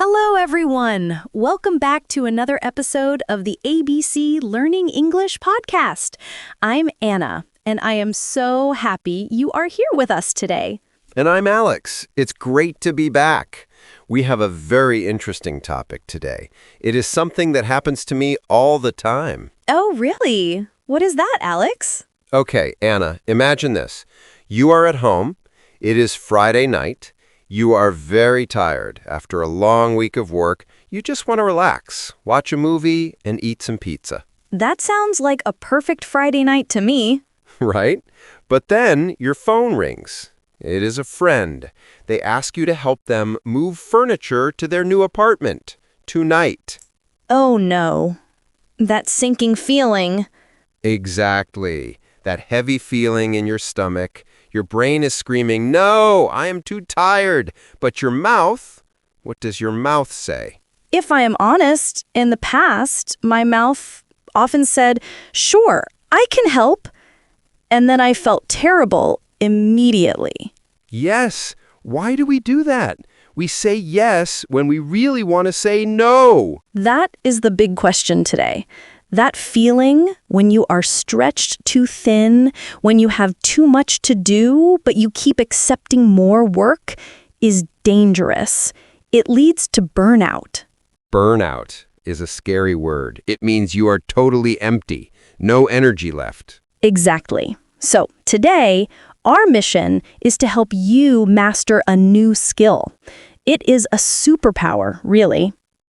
Hello, everyone. Welcome back to another episode of the ABC Learning English podcast. I'm Anna, and I am so happy you are here with us today. And I'm Alex. It's great to be back. We have a very interesting topic today. It is something that happens to me all the time. Oh, really? What is that, Alex? Okay, Anna, imagine this. You are at home. It is Friday night. You are very tired. After a long week of work, you just want to relax, watch a movie, and eat some pizza. That sounds like a perfect Friday night to me. Right? But then your phone rings. It is a friend. They ask you to help them move furniture to their new apartment tonight. Oh, no. That sinking feeling. Exactly. That heavy feeling in your stomach. Your brain is screaming, "No, I am too tired." But your mouth, what does your mouth say? If I am honest, in the past, my mouth often said, "Sure, I can help." And then I felt terrible immediately. Yes. Why do we do that? We say yes when we really want to say no. That is the big question today. That feeling when you are stretched too thin, when you have too much to do, but you keep accepting more work, is dangerous. It leads to burnout. Burnout is a scary word. It means you are totally empty, no energy left. Exactly. So today, our mission is to help you master a new skill. It is a superpower, really.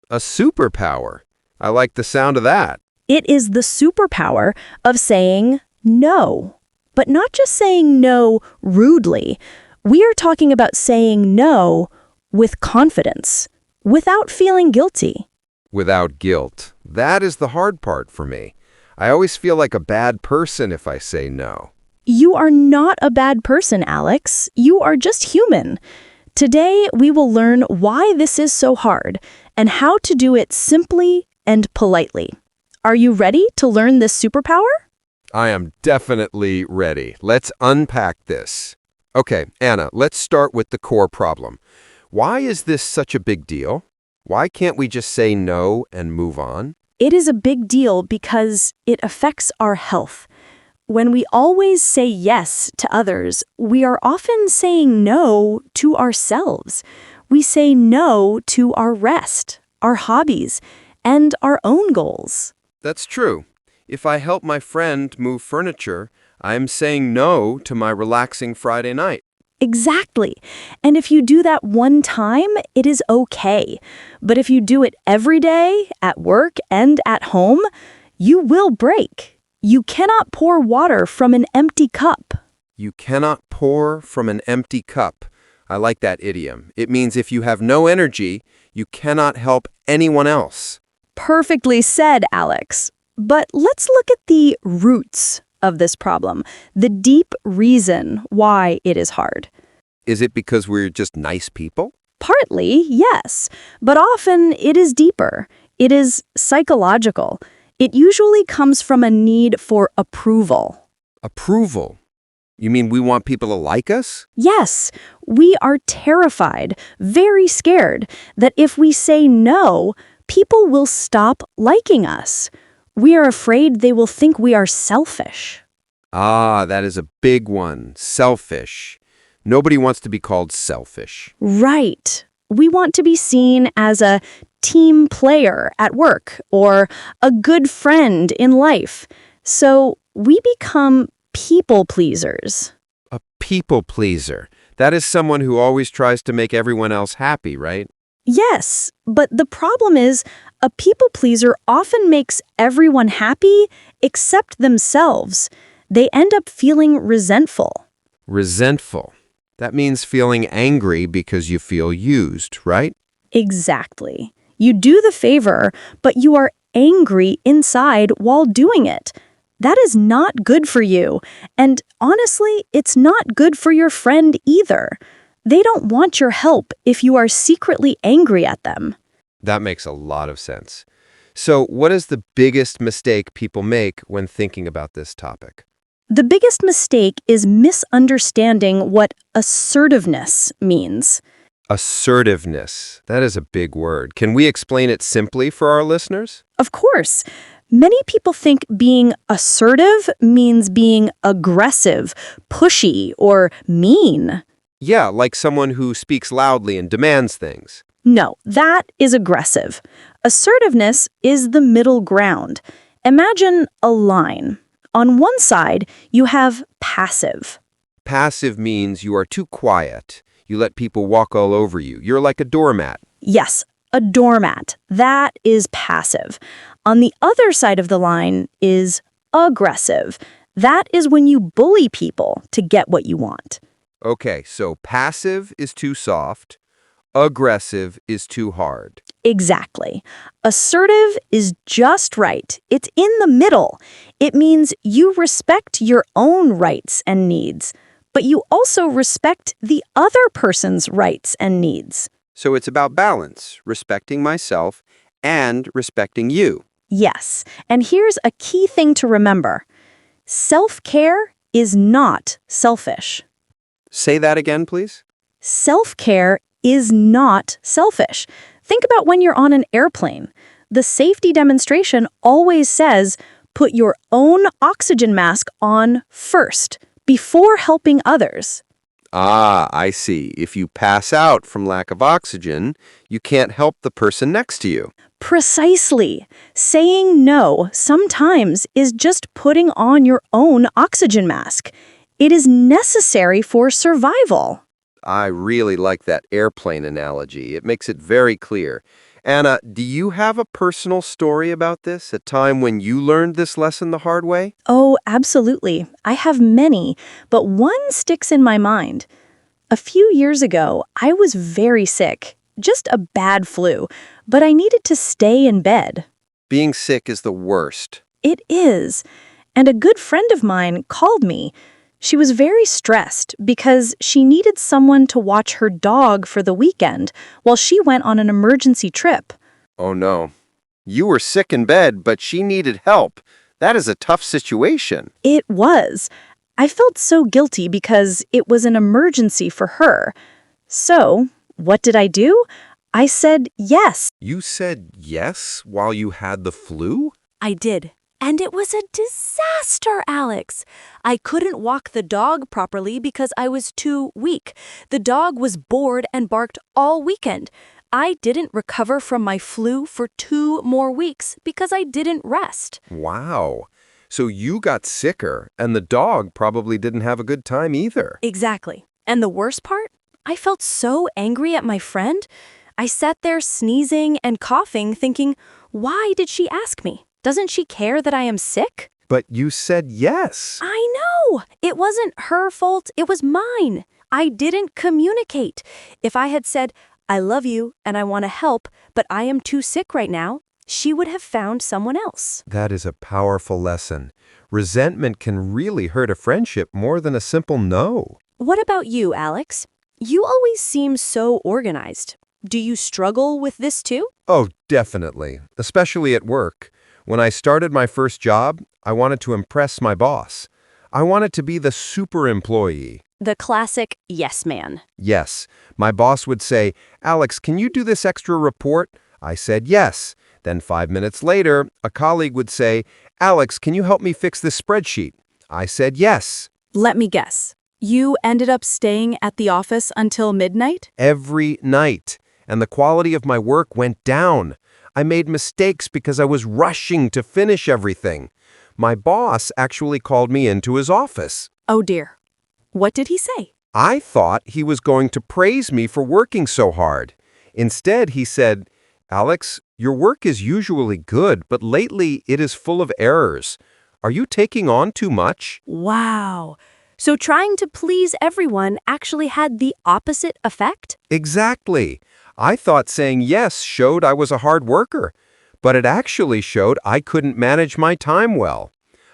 A superpower. I like the sound of that. It is the superpower of saying no, but not just saying no rudely. We are talking about saying no with confidence, without feeling guilty. Without guilt. That is the hard part for me. I always feel like a bad person if I say no. You are not a bad person, Alex. You are just human. Today, we will learn why this is so hard and how to do it simply and politely. Are you ready to learn this superpower? I am definitely ready. Let's unpack this. Okay, Anna, let's start with the core problem. Why is this such a big deal? Why can't we just say no and move on? It is a big deal because it affects our health. When we always say yes to others, we are often saying no to ourselves. We say no to our rest, our hobbies, and our own goals. That's true. If I help my friend move furniture, I'm saying no to my relaxing Friday night. Exactly. And if you do that one time, it is okay. But if you do it every day, at work and at home, you will break. You cannot pour water from an empty cup. You cannot pour from an empty cup. I like that idiom. It means if you have no energy, you cannot help anyone else. Perfectly said, Alex. But let's look at the roots of this problem, the deep reason why it is hard. Is it because we're just nice people? Partly, yes, but often it is deeper. It is psychological. It usually comes from a need for approval. Approval? You mean we want people to like us? Yes, we are terrified, very scared, that if we say no, people will stop liking us. We are afraid they will think we are selfish. Ah, that is a big one. Selfish. Nobody wants to be called selfish. Right. We want to be seen as a team player at work or a good friend in life. So we become people pleasers. A people pleaser. That is someone who always tries to make everyone else happy, right? Yes, but the problem is a people pleaser often makes everyone happy except themselves. They end up feeling resentful. Resentful. That means feeling angry because you feel used, right? Exactly. You do the favor, but you are angry inside while doing it. That is not good for you. And honestly, it's not good for your friend either. They don't want your help if you are secretly angry at them. That makes a lot of sense. So, what is the biggest mistake people make when thinking about this topic? The biggest mistake is misunderstanding what assertiveness means. Assertiveness. That is a big word. Can we explain it simply for our listeners? Of course. Many people think being assertive means being aggressive, pushy, or mean. Yeah, like someone who speaks loudly and demands things. No, that is aggressive. Assertiveness is the middle ground. Imagine a line. On one side, you have passive. Passive means you are too quiet. You let people walk all over you. You're like a doormat. Yes, a doormat. That is passive. On the other side of the line is aggressive. That is when you bully people to get what you want. Okay, so passive is too soft. Aggressive is too hard. Exactly. Assertive is just right. It's in the middle. It means you respect your own rights and needs, but you also respect the other person's rights and needs. So it's about balance, respecting myself and respecting you. Yes, and here's a key thing to remember. Self-care is not selfish. Say that again, please. Self-care is not selfish. Think about when you're on an airplane. The safety demonstration always says, put your own oxygen mask on first, before helping others. Ah, I see. If you pass out from lack of oxygen, you can't help the person next to you. Precisely. Saying no sometimes is just putting on your own oxygen mask. It is necessary for survival. I really like that airplane analogy. It makes it very clear. Anna, do you have a personal story about this, a time when you learned this lesson the hard way? Oh, absolutely. I have many, but one sticks in my mind. A few years ago, I was very sick, just a bad flu, but I needed to stay in bed. Being sick is the worst. It is. And a good friend of mine called me. She was very stressed because she needed someone to watch her dog for the weekend while she went on an emergency trip. Oh no. You were sick in bed, but she needed help. That is a tough situation. It was. I felt so guilty because it was an emergency for her. So, what did I do? I said yes. You said yes while you had the flu? I did. And it was a disaster, Alex. I couldn't walk the dog properly because I was too weak. The dog was bored and barked all weekend. I didn't recover from my flu for 2 more weeks because I didn't rest. Wow. So you got sicker, and the dog probably didn't have a good time either. Exactly. And the worst part? I felt so angry at my friend. I sat there sneezing and coughing, thinking, why did she ask me? Doesn't she care that I am sick? But you said yes. I know! It wasn't her fault, it was mine. I didn't communicate. If I had said, I love you and I want to help, but I am too sick right now, she would have found someone else. That is a powerful lesson. Resentment can really hurt a friendship more than a simple no. What about you, Alex? You always seem so organized. Do you struggle with this too? Oh, definitely. Especially at work. When I started my first job, I wanted to impress my boss. I wanted to be the super employee. The classic yes man. Yes. My boss would say, Alex, can you do this extra report? I said yes. Then 5 minutes later, a colleague would say, Alex, can you help me fix this spreadsheet? I said yes. Let me guess. You ended up staying at the office until midnight? Every night. And the quality of my work went down. I made mistakes because I was rushing to finish everything. My boss actually called me into his office. Oh dear. What did he say? I thought he was going to praise me for working so hard. Instead, he said, Alex, your work is usually good, but lately it is full of errors. Are you taking on too much? Wow. So trying to please everyone actually had the opposite effect? Exactly. I thought saying yes showed I was a hard worker, but it actually showed I couldn't manage my time well.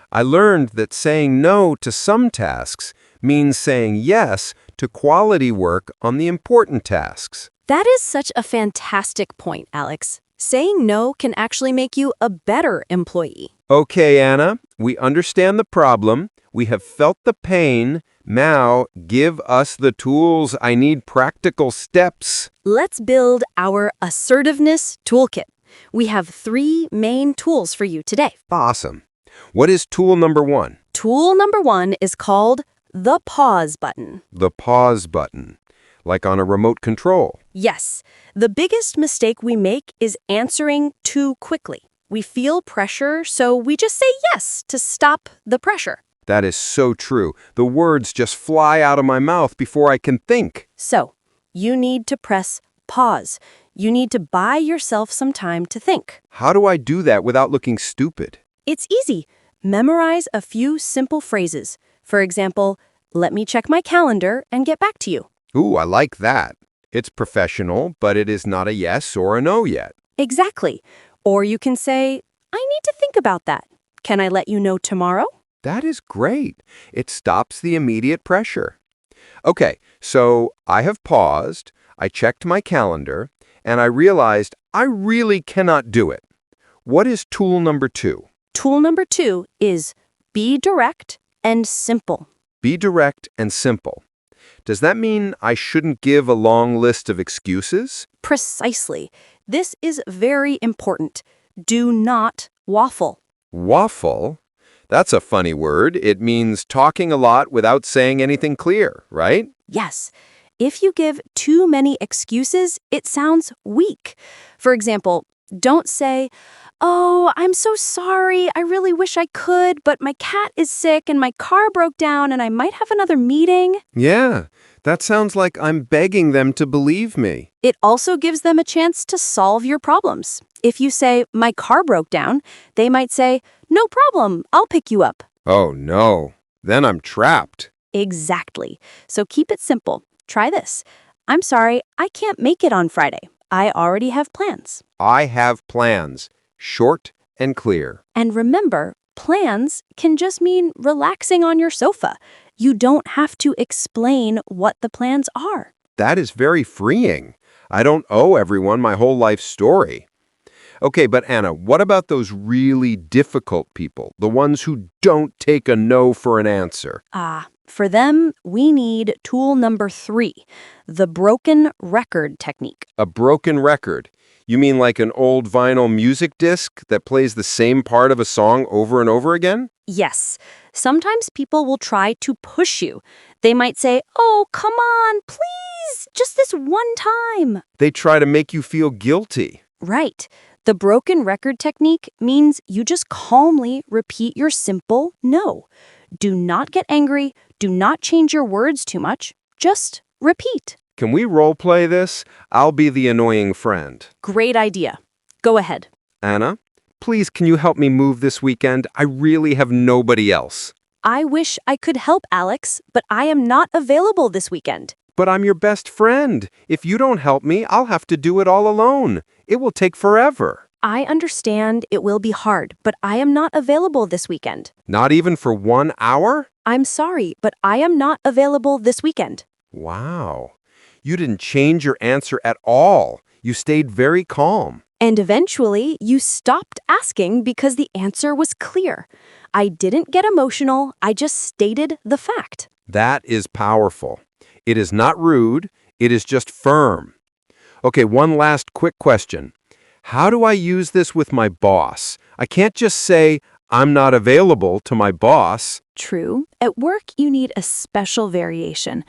I learned that saying no to some tasks means saying yes to quality work on the important tasks. That is such a fantastic point, Alex. Saying no can actually make you a better employee. Okay, Anna, we understand the problem. We have felt the pain. Now, give us the tools. I need practical steps. Let's build our Assertiveness Toolkit. We have 3 main tools for you today. Awesome. What is tool number 1? Tool number 1 is called the pause button. The pause button, like on a remote control. Yes, the biggest mistake we make is answering too quickly. We feel pressure, so we just say yes to stop the pressure. That is so true. The words just fly out of my mouth before I can think. So, you need to press pause. You need to buy yourself some time to think. How do I do that without looking stupid? It's easy. Memorize a few simple phrases. For example, let me check my calendar and get back to you. Ooh, I like that. It's professional, but it is not a yes or a no yet. Exactly. Or you can say, I need to think about that. Can I let you know tomorrow? That is great. It stops the immediate pressure. Okay, so I have paused, I checked my calendar, and I realized I really cannot do it. What is tool number 2? Tool number 2 is be direct and simple. Be direct and simple. Does that mean I shouldn't give a long list of excuses? Precisely. This is very important. Do not waffle. Waffle? That's a funny word. It means talking a lot without saying anything clear, right? Yes. If you give too many excuses, it sounds weak. For example, don't say, oh, I'm so sorry. I really wish I could, but my cat is sick and my car broke down and I might have another meeting. Yeah, that sounds like I'm begging them to believe me. It also gives them a chance to solve your problems. If you say, my car broke down, they might say, no problem, I'll pick you up. Oh, no. Then I'm trapped. Exactly. So keep it simple. Try this. I'm sorry, I can't make it on Friday. I already have plans. I have plans. Short and clear. And remember, plans can just mean relaxing on your sofa. You don't have to explain what the plans are. That is very freeing. I don't owe everyone my whole life story. Okay, but Anna, what about those really difficult people, the ones who don't take a no for an answer? For them, we need tool number 3, the broken record technique. A broken record? You mean like an old vinyl music disc that plays the same part of a song over and over again? Yes. Sometimes people will try to push you. They might say, oh, come on, please, just this one time. They try to make you feel guilty. Right. The broken record technique means you just calmly repeat your simple no. Do not get angry. Do not change your words too much. Just repeat. Can we role play this? I'll be the annoying friend. Great idea. Go ahead. Anna, please can you help me move this weekend? I really have nobody else. I wish I could help, Alex, but I am not available this weekend. But I'm your best friend. If you don't help me, I'll have to do it all alone. It will take forever. I understand it will be hard, but I am not available this weekend. Not even for 1 hour? I'm sorry, but I am not available this weekend. Wow. You didn't change your answer at all. You stayed very calm. And eventually, you stopped asking because the answer was clear. I didn't get emotional. I just stated the fact. That is powerful. It is not rude. It is just firm. Okay, one last quick question. How do I use this with my boss? I can't just say, I'm not available to my boss. True. At work, you need a special variation.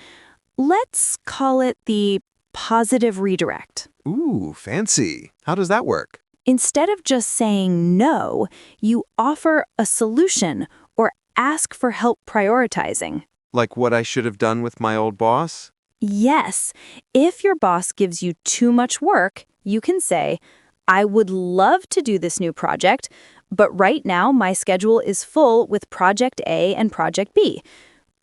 Let's call it the positive redirect. Ooh, fancy. How does that work? Instead of just saying no, you offer a solution or ask for help prioritizing. Like what I should have done with my old boss? Yes. If your boss gives you too much work, you can say, I would love to do this new project, but right now my schedule is full with Project A and Project B.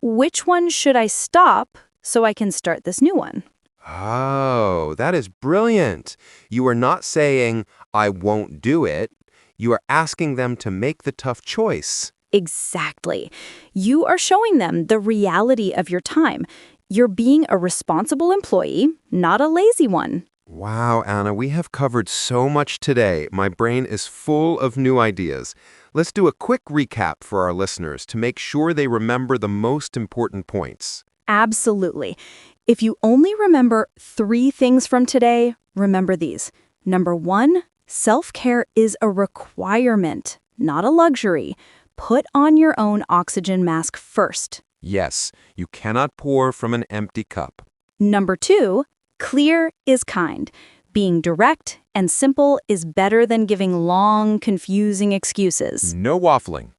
Which one should I stop so I can start this new one? Oh, that is brilliant. You are not saying, I won't do it. You are asking them to make the tough choice. Exactly. You are showing them the reality of your time. You're being a responsible employee, not a lazy one. Wow, Anna, we have covered so much today. My brain is full of new ideas. Let's do a quick recap for our listeners to make sure they remember the most important points. Absolutely. If you only remember 3 things from today, remember these. Number 1, self-care is a requirement, not a luxury. Put on your own oxygen mask first. Yes, you cannot pour from an empty cup. Number 2, clear is kind. Being direct and simple is better than giving long, confusing excuses. No waffling.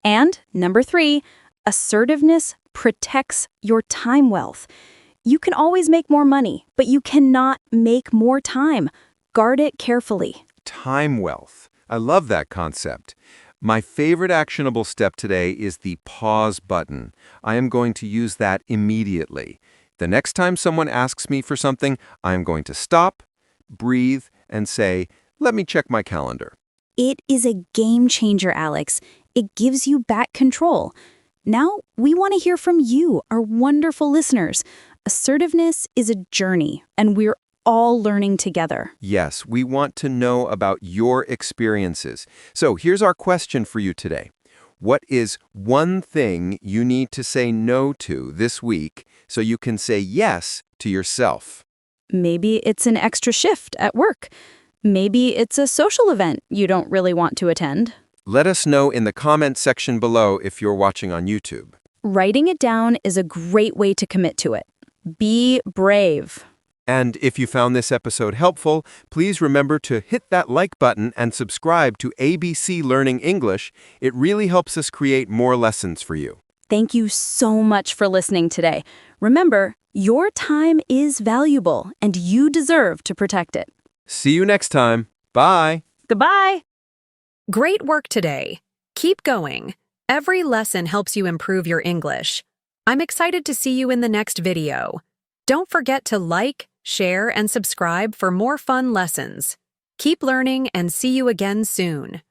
And number 3, assertiveness protects your time wealth. You can always make more money, but you cannot make more time. Guard it carefully. Time wealth. I love that concept. My favorite actionable step today is the pause button. I am going to use that immediately. The next time someone asks me for something, I am going to stop, breathe, and say, let me check my calendar. It is a game changer, Alex. It gives you back control. Now, we want to hear from you, our wonderful listeners. Assertiveness is a journey, and we're all learning together. Yes, we want to know about your experiences. So here's our question for you today. What is one thing you need to say no to this week so you can say yes to yourself? Maybe it's an extra shift at work. Maybe it's a social event you don't really want to attend. Let us know in the comment section below if you're watching on YouTube. Writing it down is a great way to commit to it. Be brave. And if you found this episode helpful, please remember to hit that like button and subscribe to ABC Learning English. It really helps us create more lessons for you. Thank you so much for listening today. Remember, your time is valuable and you deserve to protect it. See you next time. Bye. Goodbye. Great work today. Keep going. Every lesson helps you improve your English. I'm excited to see you in the next video. Don't forget to like, share, and subscribe for more fun lessons. Keep learning and see you again soon.